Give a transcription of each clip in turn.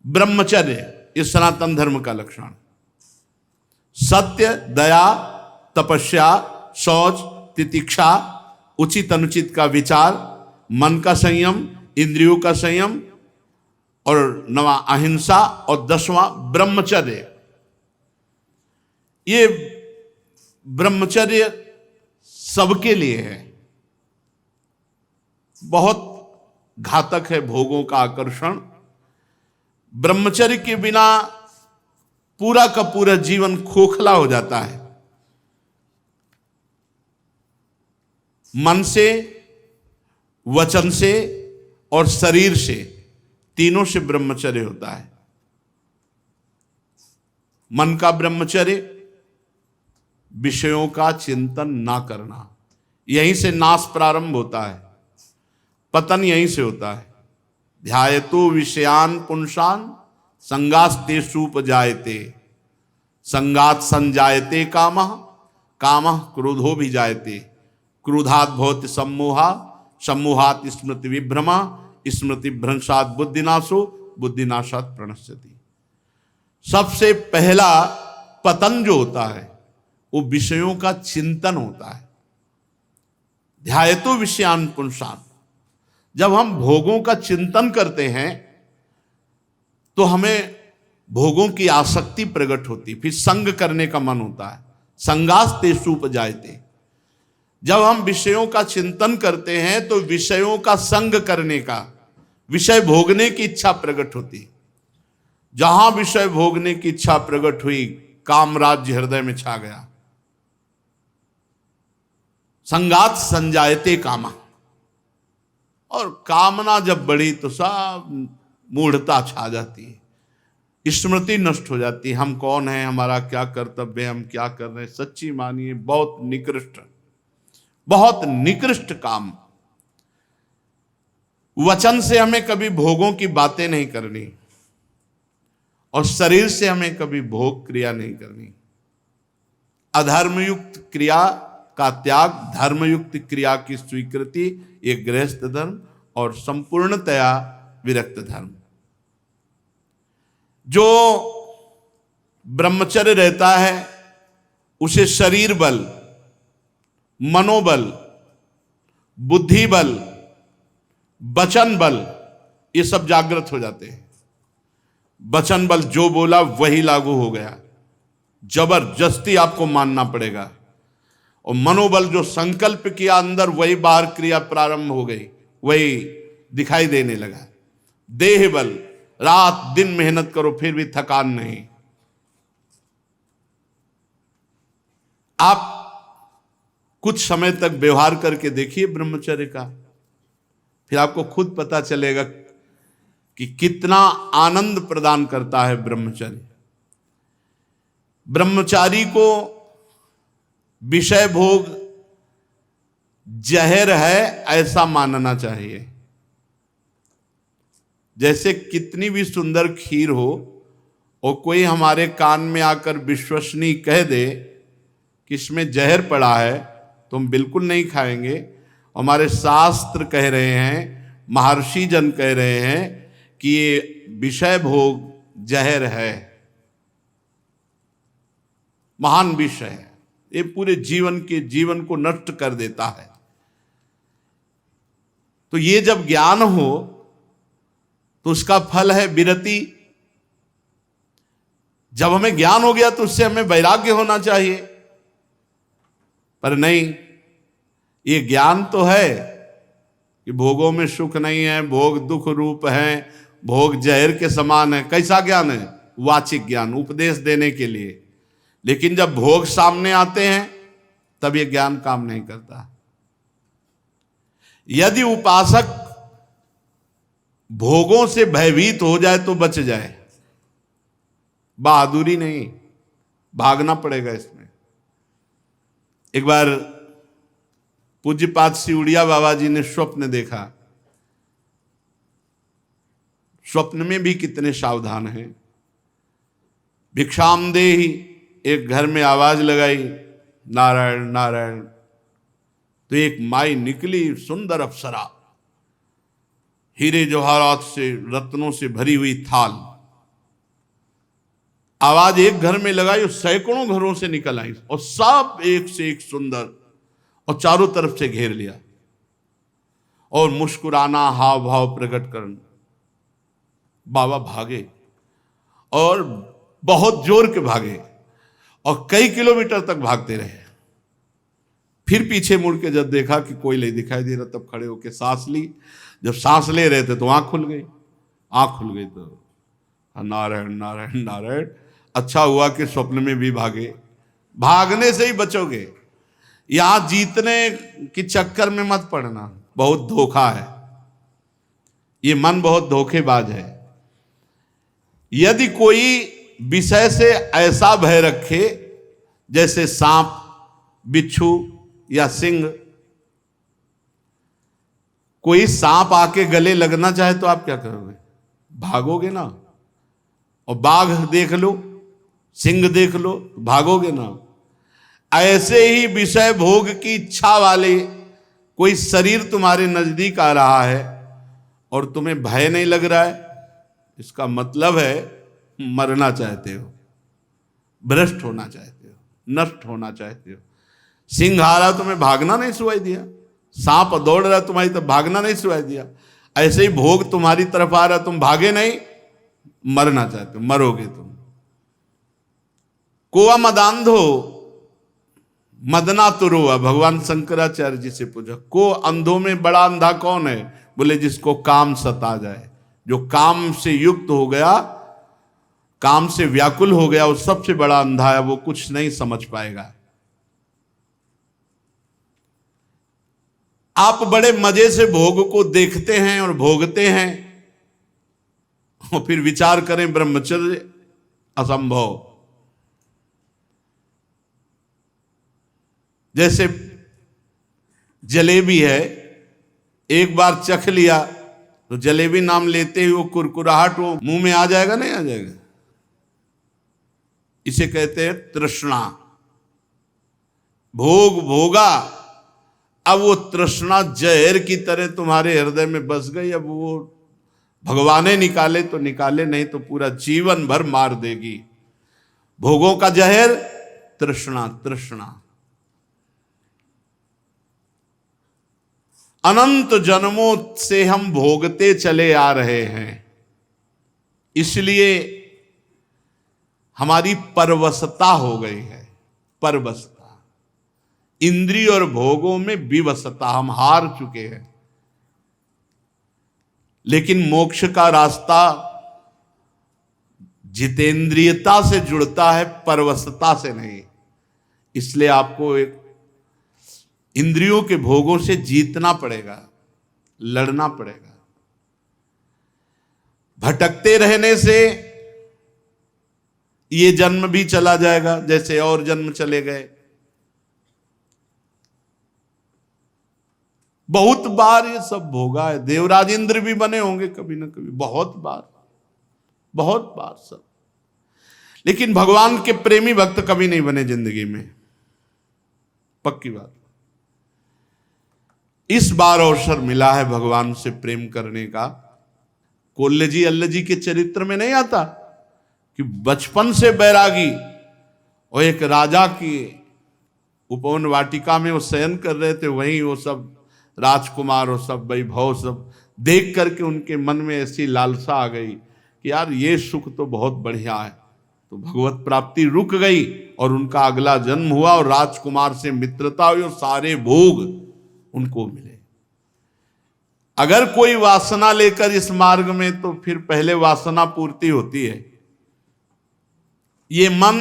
ब्रह्मचर्य ये सनातन धर्म का लक्षण। सत्य, दया, तपस्या, शौच, तितिक्षा, उचित अनुचित का विचार, मन का संयम, इंद्रियों का संयम, और 9वां अहिंसा, और 10वां ब्रह्मचर्य। ये ब्रह्मचर्य सबके लिए है। बहुत घातक है भोगों का आकर्षण। ब्रह्मचर्य के बिना पूरा का पूरा जीवन खोखला हो जाता है। मन से, वचन से और शरीर से, तीनों से ब्रह्मचर्य होता है। मन का ब्रह्मचर्य, विषयों का चिंतन ना करना। यहीं से नाश प्रारंभ होता है, पतन यहीं से होता है। ध्यायतो विषयान पुंसान संगास्तेषुपजायते, संगात संजायते कामः, कामः क्रोधो भी जायते, क्रोधात् भवति सम्मोहा, सम्मोहात् स्मृति विभ्रमा, स्मृति भ्रंशात् बुद्धिनाशो, बुद्धिनाशात् प्रणश्यति। सबसे पहला पतन जो होता है वो विषयों का चिंतन होता है। ध्यायतो विषयान पुंसान, जब हम भोगों का चिंतन करते हैं तो हमें भोगों की आसक्ति प्रकट होती, फिर संग करने का मन होता है। संगास्तेषुपजायते, जब हम विषयों का चिंतन करते हैं तो विषयों का संग करने का, विषय भोगने की इच्छा प्रकट होती। जहां विषय भोगने की इच्छा प्रकट हुई, काम राज्य हृदय में छा गया। संगात संजायते कामा, और कामना जब बढ़ी तो सब मूढ़ता छा जाती है, स्मृति नष्ट हो जाती है। हम कौन हैं, हमारा क्या कर्तव्य है, हम क्या कर रहे हैं। सच्ची मानिए बहुत निकृष्ट, बहुत निकृष्ट काम। वचन से हमें कभी भोगों की बातें नहीं करनी, और शरीर से हमें कभी भोग क्रिया नहीं करनी। अधर्मयुक्त क्रिया का त्याग, धर्मयुक्त क्रिया की स्वीकृति, ये गृहस्थ धर्म और संपूर्णतया विरक्त धर्म। जो ब्रह्मचर्य रहता है उसे शरीर बल, मनोबल, बुद्धि बल, वचन बल, ये सब जागृत हो जाते हैं। वचन बल, जो बोला वही लागू हो गया, जबरदस्ती आपको मानना पड़ेगा। और मनोबल, जो संकल्प किया अंदर वही बाहर क्रिया प्रारंभ हो गई, वही दिखाई देने लगा। देह बल, रात दिन मेहनत करो फिर भी थकान नहीं। आप कुछ समय तक व्यवहार करके देखिए ब्रह्मचर्य का, फिर आपको खुद पता चलेगा कि कितना आनंद प्रदान करता है ब्रह्मचर्य। ब्रह्मचारी को विषय भोग जहर है ऐसा मानना चाहिए। जैसे कितनी भी सुंदर खीर हो और कोई हमारे कान में आकर विश्वसनीय कह दे कि इसमें जहर पड़ा है तो हम बिल्कुल नहीं खाएंगे। हमारे शास्त्र कह रहे हैं, महर्षि जन कह रहे हैं कि ये विषय भोग जहर है, महान विषय है, ये पूरे जीवन को नष्ट कर देता है। तो ये जब ज्ञान हो तो उसका फल है विरति। जब हमें ज्ञान हो गया तो उससे हमें वैराग्य होना चाहिए, पर नहीं। ये ज्ञान तो है कि भोगों में सुख नहीं है, भोग दुख रूप है, भोग जहर के समान है। कैसा ज्ञान है? वाचिक ज्ञान, उपदेश देने के लिए। लेकिन जब भोग सामने आते हैं तब ये ज्ञान काम नहीं करता। यदि उपासक भोगों से भयभीत हो जाए तो बच जाए, बहादुरी नहीं, भागना पड़ेगा इसमें। एक बार पूज्यपाद सिउड़िया बाबा जी ने स्वप्न देखा। स्वप्न में भी कितने सावधान हैं। भिक्षाम देहि, एक घर में आवाज लगाई, नारायण नारायण। तो एक माई निकली, सुंदर अप्सरा, हीरे जवाहरात से, रत्नों से भरी हुई थाल, आवाज एक घर में लगाई और सैकड़ों घरों से निकल आई और सब एक से एक सुंदर, और चारों तरफ से घेर लिया और मुस्कुराना, हाव भाव प्रकट करना। बाबा भागे और बहुत जोर के भागे और कई किलोमीटर तक भागते रहे। फिर पीछे मुड़ के जब देखा कि कोई नहीं दिखाई दे रहा, तब खड़े होकर सांस ली। जब सांस ले रहे थे तो आंख खुल गई। आंख खुल गई तो नारायण नारायण नारायण। अच्छा हुआ कि स्वप्न में भी भागे। भागने से ही बचोगे, यहां जीतने की चक्कर में मत पड़ना, बहुत धोखा है। ये मन बहुत धोखेबाज है। यदि कोई विषय से ऐसा भय रखे जैसे सांप, बिच्छू या सिंह, कोई सांप आके गले लगना चाहे तो आप क्या करोगे? भागोगे ना। और बाघ देख लो, सिंह देख लो, भागोगे ना। ऐसे ही विषय भोग की इच्छा वाले कोई शरीर तुम्हारे नजदीक आ रहा है और तुम्हें भय नहीं लग रहा है, इसका मतलब है मरना चाहते हो, भ्रष्ट होना चाहते हो, नष्ट होना चाहते हो। सिंह आ रहा तुम्हें भागना नहीं सुनाई दिया, सांप दौड़ रहा तुम्हारी तरफ भागना नहीं सुनाई दिया। ऐसे ही भोग तुम्हारी तरफ आ रहा, तुम भागे नहीं, मरना चाहते हो, मरोगे तुम। कोआ मदांधो मदना तुरुआ, भगवान शंकराचार्य जी से पूछा, को अंधों में बड़ा अंधा कौन है? बोले जिसको काम सता जाए, जो काम से युक्त हो गया, काम से व्याकुल हो गया, वो सबसे बड़ा अंधा है, वो कुछ नहीं समझ पाएगा। आप बड़े मजे से भोग को देखते हैं और भोगते हैं और फिर विचार करें ब्रह्मचर्य असंभव। जैसे जलेबी है, एक बार चख लिया तो जलेबी नाम लेते ही वो कुरकुराहट वो मुंह में आ जाएगा, नहीं आ जाएगा? इसे कहते हैं तृष्णा। भोग भोगा, अब वो तृष्णा जहर की तरह तुम्हारे हृदय में बस गई। अब वो भगवाने निकाले तो निकाले, नहीं तो पूरा जीवन भर मार देगी। भोगों का जहर तृष्णा। तृष्णा अनंत जन्मों से हम भोगते चले आ रहे हैं, इसलिए हमारी परवशता हो गई है। परवशता, इंद्रिय और भोगों में विवशता, हम हार चुके हैं। लेकिन मोक्ष का रास्ता जितेंद्रियता से जुड़ता है, परवशता से नहीं। इसलिए आपको एक इंद्रियों के भोगों से जीतना पड़ेगा, लड़ना पड़ेगा। भटकते रहने से ये जन्म भी चला जाएगा, जैसे और जन्म चले गए। बहुत बार ये सब भोगा है। देवराज इंद्र भी बने होंगे कभी ना कभी, बहुत बार, बहुत बार सब। लेकिन भगवान के प्रेमी भक्त कभी नहीं बने जिंदगी में, पक्की बात। इस बार अवसर मिला है भगवान से प्रेम करने का। कोल्ले अल्ल जी के चरित्र में नहीं आता कि बचपन से बैरागी और एक राजा की उपवन वाटिका में वो शयन कर रहे थे, वहीं वो सब राजकुमार और सब वैभव सब देख करके उनके मन में ऐसी लालसा आ गई कि यार ये सुख तो बहुत बढ़िया है। तो भगवत प्राप्ति रुक गई और उनका अगला जन्म हुआ और राजकुमार से मित्रता हुई और सारे भोग उनको मिले। अगर कोई वासना लेकर इस मार्ग में, तो फिर पहले वासना पूर्ति होती है। ये मन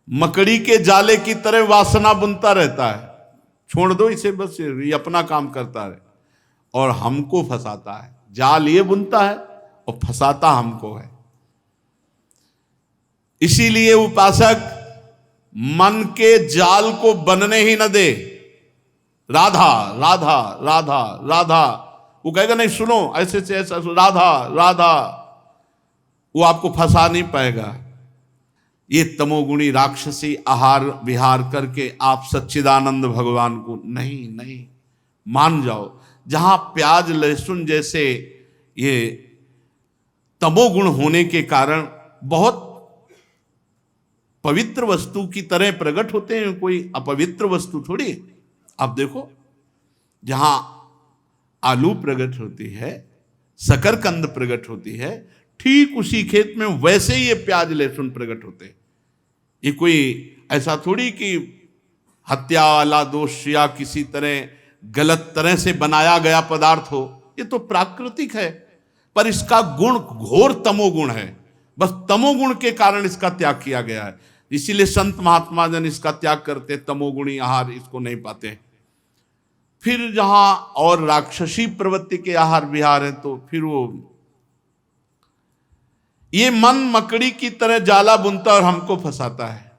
मकड़ी के जाले की तरह वासना बुनता रहता है, छोड़ दो इसे, बस ये अपना काम करता रहे और हमको फंसाता है। जाल ये बुनता है और फंसाता हमको है। इसीलिए उपासक मन के जाल को बनने ही न दे। राधा राधा राधा राधा, वो कहेगा नहीं सुनो ऐसे से ऐसा, राधा राधा, वो आपको फंसा नहीं पाएगा। ये तमोगुणी राक्षसी आहार विहार करके आप सच्चिदानंद भगवान को नहीं नहीं मान जाओ। जहां प्याज लहसुन जैसे ये तमोगुण होने के कारण बहुत पवित्र वस्तु की तरह प्रकट होते हैं, कोई अपवित्र वस्तु थोड़ी। आप देखो, जहां आलू प्रकट होती है, शकरकंद प्रकट होती है, ठीक उसी खेत में वैसे ही ये प्याज लहसुन प्रकट होते हैं। ये कोई ऐसा थोड़ी कि हत्या वाला दोष या किसी तरह गलत तरह से बनाया गया पदार्थ हो। ये तो प्राकृतिक है, पर इसका गुण घोर तमोगुण है। बस तमोगुण के कारण इसका त्याग किया गया है। इसीलिए संत महात्मा जन इसका त्याग करते, तमोगुणी आहार इसको नहीं पाते। फिर जहां और राक्षसी प्रवृत्ति के आहार विहार है, तो फिर वो ये मन मकड़ी की तरह जाला बुनता और हमको फंसाता है।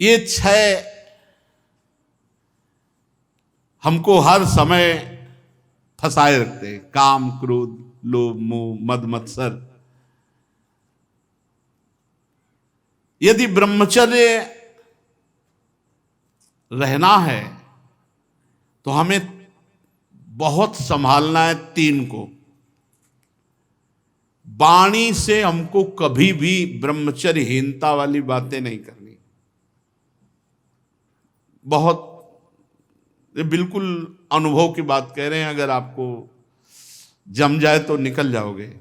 ये छह हमको हर समय फंसाए रखते हैं, काम क्रोध लोभ मोह मद मत्सर। यदि ब्रह्मचर्य रहना है तो हमें बहुत संभालना है तीन को। वाणी से हमको कभी भी ब्रह्मचर्यहीनता वाली बातें नहीं करनी। बहुत, ये बिल्कुल अनुभव की बात कह रहे हैं, अगर आपको जम जाए तो निकल जाओगे।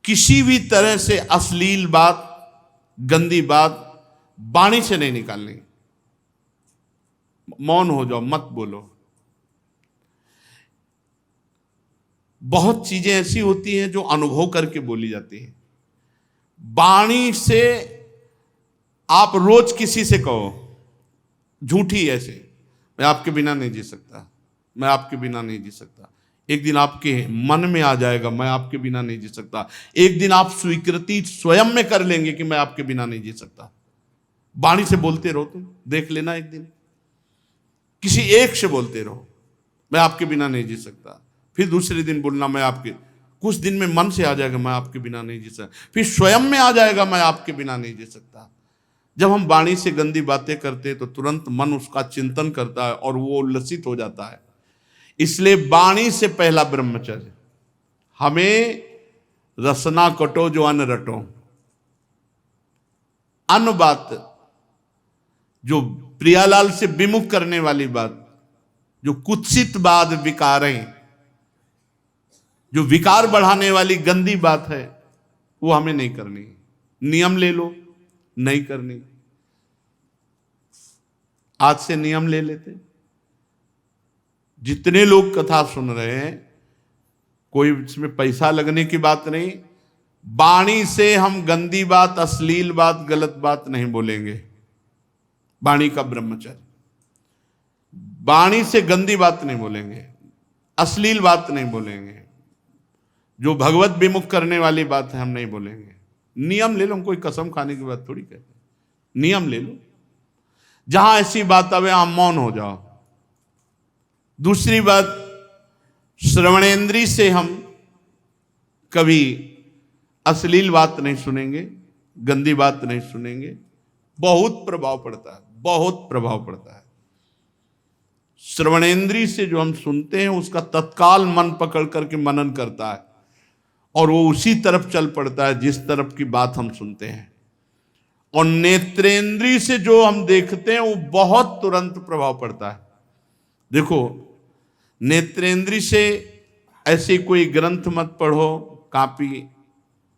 किसी भी तरह से अश्लील बात, गंदी बात वाणी से नहीं निकालनी। मौन हो जाओ, मत बोलो। बहुत चीजें ऐसी होती हैं जो अनुभव करके बोली जाती हैं। वाणी से आप रोज किसी से कहो झूठी, ऐसे मैं आपके बिना नहीं जी सकता, मैं आपके बिना नहीं जी सकता। एक दिन आपके मन में आ जाएगा मैं आपके बिना नहीं जी सकता। एक दिन आप स्वीकृति स्वयं में कर लेंगे कि मैं आपके बिना नहीं जी सकता। वाणी से बोलते रहो, तुम देख लेना, एक दिन किसी एक से बोलते रहो मैं आपके बिना नहीं जी सकता। फिर दूसरे दिन बोलना मैं आपके, कुछ दिन में मन से आ जाएगा मैं आपके बिना नहीं जी सकता। फिर स्वयं में आ जाएगा मैं आपके बिना नहीं जी सकता। जब हम वाणी से गंदी बातें करते हैं तो तुरंत मन उसका चिंतन करता है और वो उल्लसित हो जाता है। इसलिए वाणी से पहला ब्रह्मचर्य। हमें रसना कटो जो अन्न रटो। अन्न बात जो प्रियालाल से विमुख करने वाली बात, जो कुत्सित बात, विकारें, जो विकार बढ़ाने वाली गंदी बात है, वो हमें नहीं करनी। नियम ले लो, नहीं करनी। आज से नियम ले लेते। जितने लोग कथा सुन रहे हैं, कोई इसमें पैसा लगने की बात नहीं। वाणी से हम गंदी बात, अश्लील बात, गलत बात नहीं बोलेंगे। वाणी का ब्रह्मचर्य। वाणी से गंदी बात नहीं बोलेंगे, अश्लील बात नहीं बोलेंगे, जो भगवत विमुख करने वाली बात है हम नहीं बोलेंगे। नियम ले लो, कोई कसम खाने की बात थोड़ी कहते। नियम ले लो, जहां ऐसी बात आवे आप मौन हो जाओ। दूसरी बात, श्रवणेंद्री से हम कभी अश्लील बात नहीं सुनेंगे, गंदी बात नहीं सुनेंगे। बहुत प्रभाव पड़ता है, बहुत प्रभाव पड़ता है। श्रवणेंद्री से जो हम सुनते हैं उसका तत्काल मन पकड़ करके मनन करता है और वो उसी तरफ चल पड़ता है जिस तरफ की बात हम सुनते हैं। और नेत्रेंद्री से जो हम देखते हैं वो बहुत तुरंत प्रभाव पड़ता है। देखो, नेत्रेंद्री से ऐसी कोई ग्रंथ मत पढ़ो, कॉपी,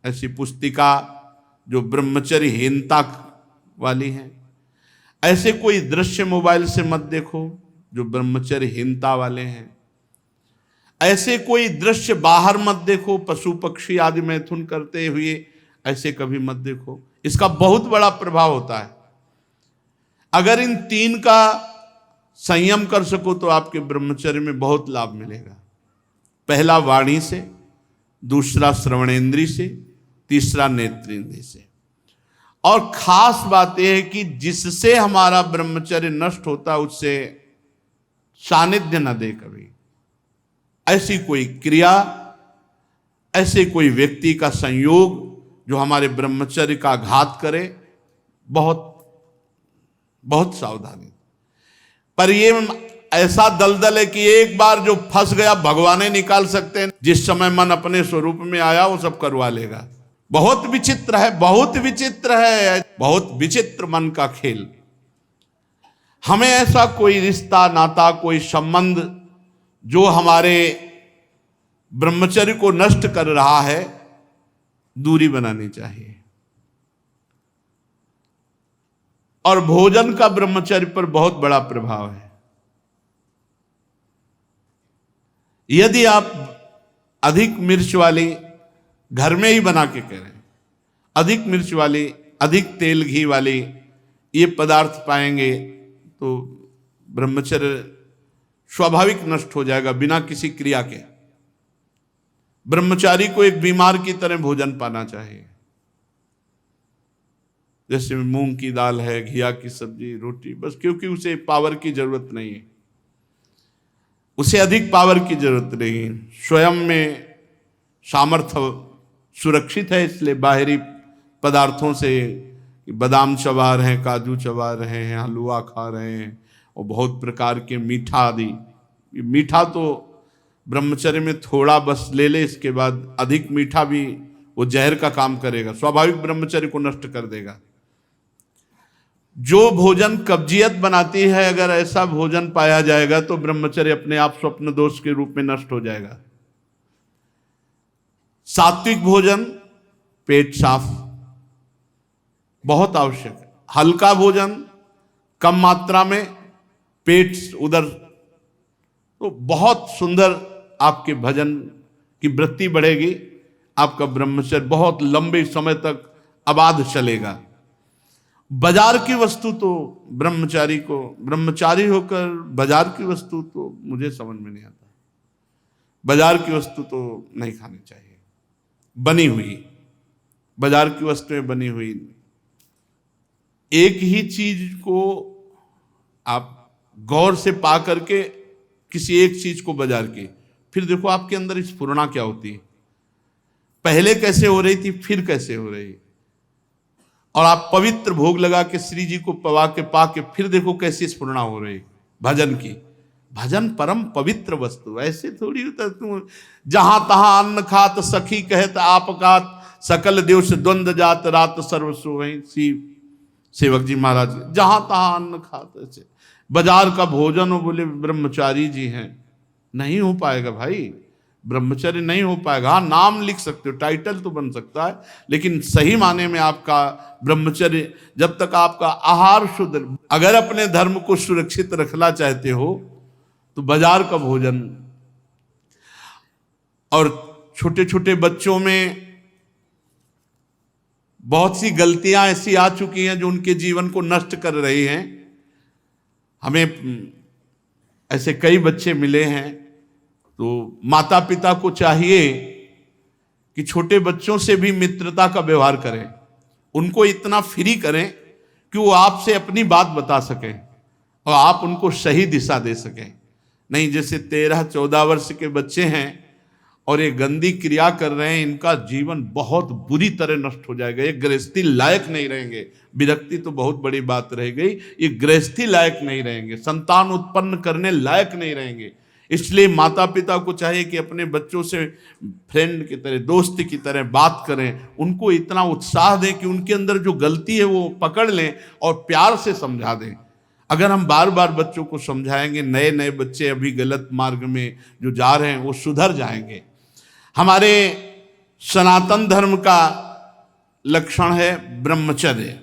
ऐसी पुस्तिका जो ब्रह्मचर्यहीनता वाली है। ऐसे कोई दृश्य मोबाइल से मत देखो जो ब्रह्मचर्यहीनता वाले हैं। ऐसे कोई दृश्य बाहर मत देखो, पशु पक्षी आदि मैथुन करते हुए ऐसे कभी मत देखो। इसका बहुत बड़ा प्रभाव होता है। अगर इन तीन का संयम कर सको तो आपके ब्रह्मचर्य में बहुत लाभ मिलेगा। पहला वाणी से, दूसरा श्रवणेंद्री से, तीसरा नेत्रेंद्री से। और खास बात यह है कि जिससे हमारा ब्रह्मचर्य नष्ट होता है उससे सानिध्य न दे कभी। ऐसी कोई क्रिया, ऐसे कोई व्यक्ति का संयोग जो हमारे ब्रह्मचर्य का घात करे, बहुत बहुत सावधानी। पर ये ऐसा दलदल है कि एक बार जो फंस गया भगवान ही निकाल सकते हैं। जिस समय मन अपने स्वरूप में आया वो सब करवा लेगा। बहुत विचित्र है, बहुत विचित्र है, बहुत विचित्र मन का खेल। हमें ऐसा कोई रिश्ता नाता, कोई संबंध जो हमारे ब्रह्मचर्य को नष्ट कर रहा है, दूरी बनानी चाहिए। और भोजन का ब्रह्मचर्य पर बहुत बड़ा प्रभाव है। यदि आप अधिक मिर्च वाली घर में ही बना के करें, अधिक मिर्च वाली, अधिक तेल घी वाली ये पदार्थ पाएंगे तो ब्रह्मचर्य स्वाभाविक नष्ट हो जाएगा बिना किसी क्रिया के। ब्रह्मचारी को एक बीमार की तरह भोजन पाना चाहिए। जैसे मूंग की दाल है, घिया की सब्जी, रोटी, बस क्योंकि उसे पावर की जरूरत नहीं है, उसे अधिक पावर की जरूरत नहीं है। स्वयं में सामर्थ्य सुरक्षित है, इसलिए बाहरी पदार्थों से बादाम चबा रहे हैं, काजू चबा रहे हैं, हलवा खा रहे हैं और बहुत प्रकार के मीठा आदि। मीठा तो ब्रह्मचर्य में थोड़ा बस ले ले, इसके बाद अधिक मीठा भी वो जहर का काम करेगा, स्वाभाविक ब्रह्मचर्य को नष्ट कर देगा। जो भोजन कब्जियत बनाती है, अगर ऐसा भोजन पाया जाएगा तो ब्रह्मचर्य अपने आप स्वप्न दोष के रूप में नष्ट हो जाएगा। सात्विक भोजन, पेट साफ बहुत आवश्यक है। हल्का भोजन कम मात्रा में, पेट उधर, तो बहुत सुंदर आपके भजन की वृत्ति बढ़ेगी, आपका ब्रह्मचर्य बहुत लंबे समय तक आबाद चलेगा। बाजार की वस्तु तो ब्रह्मचारी होकर बाजार की वस्तु तो मुझे समझ में नहीं आता। बाजार की वस्तु तो नहीं खानी चाहिए, बनी हुई, बाजार की वस्तुएं बनी हुई। एक ही चीज को आप गौर से पा करके किसी एक चीज को बाजार की, फिर देखो आपके अंदर स्फुरणा क्या होती है, पहले कैसे हो रही थी, फिर कैसे हो रही है। और आप पवित्र भोग लगा के श्री जी को पवा के पा के फिर देखो कैसी स्फुरणा हो रही भजन की। भजन परम पवित्र वस्तु, ऐसे थोड़ी होता तुम जहां तहां अन्न खात सखी कहत आपकात, सकल देव से द्वंद जात रात सर्वस्व वही। शिव सेवक जी महाराज जहां तहां अन्न खात, ऐसे बाजार का भोजन हो, बोले ब्रह्मचारी जी हैं, नहीं हो पाएगा भाई, ब्रह्मचर्य नहीं हो पाएगा। हाँ, नाम लिख सकते हो, टाइटल तो बन सकता है, लेकिन सही माने में आपका ब्रह्मचर्य, जब तक आपका आहार शुद्ध, अगर अपने धर्म को सुरक्षित रखना चाहते हो तो बाजार का भोजन। और छोटे छोटे बच्चों में बहुत सी गलतियां ऐसी आ चुकी हैं जो उनके जीवन को नष्ट कर रही हैं। हमें ऐसे कई बच्चे मिले हैं, तो माता पिता को चाहिए कि छोटे बच्चों से भी मित्रता का व्यवहार करें, उनको इतना फ्री करें कि वो आपसे अपनी बात बता सकें और आप उनको सही दिशा दे सकें। नहीं, जैसे 13-14 वर्ष के बच्चे हैं और ये गंदी क्रिया कर रहे हैं, इनका जीवन बहुत बुरी तरह नष्ट हो जाएगा, ये गृहस्थी लायक नहीं रहेंगे। विरक्ति तो बहुत बड़ी बात रह गई, ये गृहस्थी लायक नहीं रहेंगे, संतान उत्पन्न करने लायक नहीं रहेंगे। इसलिए माता पिता को चाहिए कि अपने बच्चों से फ्रेंड की तरह, दोस्त की तरह बात करें, उनको इतना उत्साह दें कि उनके अंदर जो गलती है वो पकड़ लें और प्यार से समझा दें। अगर हम बार बार बच्चों को समझाएंगे, नए नए बच्चे अभी गलत मार्ग में जो जा रहे हैं वो सुधर जाएंगे। हमारे सनातन धर्म का लक्षण है ब्रह्मचर्य।